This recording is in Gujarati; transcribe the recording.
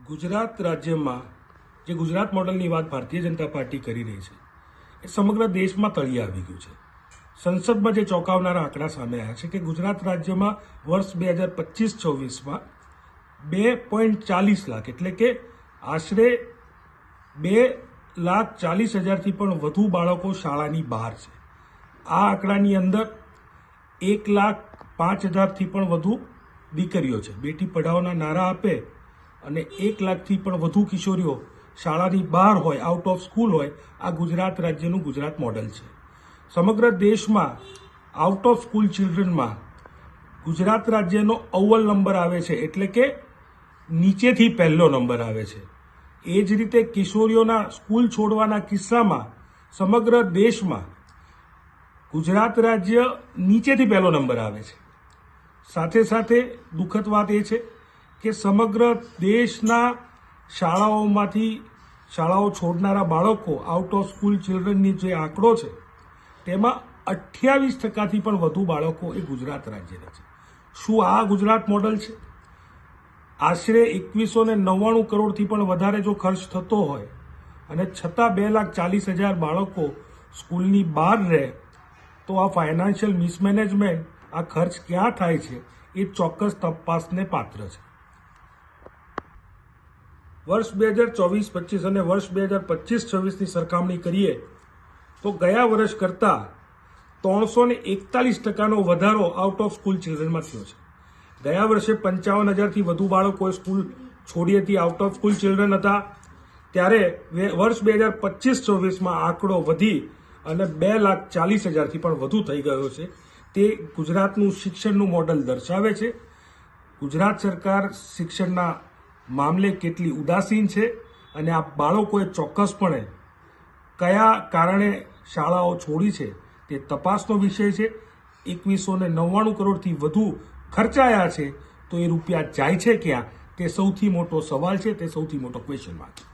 ગુજરાત રાજ્યમાં જે ગુજરાત મોડલની વાત ભારતીય જનતા પાર્ટી કરી રહી છે એ સમગ્ર દેશમાં તળિયે આવી ગયું છે. સંસદમાં જે ચોંકાવનારા આંકડા સામે આવ્યા છે કે ગુજરાત રાજ્યમાં વર્ષ 2025-26માં 2.40 લાખ એટલે કે આશરે 2,40,000થી પણ વધુ બાળકો શાળાની બહાર છે. આ આંકડાની અંદર 1,05,000થી પણ વધુ દીકરીઓ છે. બેટી પઢાઓના નારા આપે અને 1 લાખથી પણ વધુ કિશોરીઓ શાળાની બહાર હોય, આઉટ ઓફ સ્કૂલ હોય. આ ગુજરાત રાજ્યનું ગુજરાત મોડેલ છે. સમગ્ર દેશમાં આઉટ ઓફ સ્કૂલ ચિલ્ડ્રનમાં ગુજરાત રાજ્યનો અવ્વલ નંબર આવે છે, એટલે કે નીચેથી પહેલો નંબર આવે છે. એ જ રીતે કિશોરીઓના સ્કૂલ છોડવાના કિસ્સામાં સમગ્ર દેશમાં ગુજરાત રાજ્ય નીચેથી પહેલો નંબર આવે છે. સાથે સાથે દુઃખદ વાત એ છે કે સમગ્ર દેશના શાળાઓ છોડનારા બાળકો આઉટ ઓફ સ્કૂલ ચિલ્ડ્રનની જે આંકડો છે તેમાં 28%થી પણ વધુ બાળકો એ ગુજરાત રાજ્યના છે. શું આ ગુજરાત મોડલ છે? આશરે 2199 કરોડથી પણ વધારે જો ખર્ચ થતો હોય અને છતાં 2,40,000 બાળકો સ્કૂલની બહાર રહે તો આ ફાઇનાન્શિયલ મિસમેનેજમેન્ટ, આ ખર્ચ ક્યાં થાય છે એ ચોક્કસ તપાસને પાત્ર છે. વર્ષ 2024-25 અને વર્ષ 2025-26ની સરખામણી કરીએ તો ગયા વર્ષ કરતાં 341% વધારો આઉટ ઓફ સ્કૂલ ચિલ્ડ્રનમાં થયો છે. ગયા વર્ષે 55,000થી વધુ બાળકોએ સ્કૂલ છોડી હતી, આઉટ ઓફ સ્કૂલ ચિલ્ડ્રન હતા. ત્યારે વર્ષ 2025-26માં આંકડો વધી અને 2,40,000થી પણ વધુ થઈ ગયો છે. તે ગુજરાતનું શિક્ષણનું મોડલ દર્શાવે છે. ગુજરાત સરકાર શિક્ષણના મામલે કેટલી ઉદાસીન છે અને આ બાળકોએ ચોક્કસપણે કયા કારણે શાળાઓ છોડી છે તે તપાસનો વિષય છે. 2199 કરોડથી વધુ ખર્ચાયા છે તો એ રૂપિયા જાય છે ક્યાં, તે સૌથી મોટો સવાલ છે, તે સૌથી મોટો ક્વેશ્ચન માર્ક છે.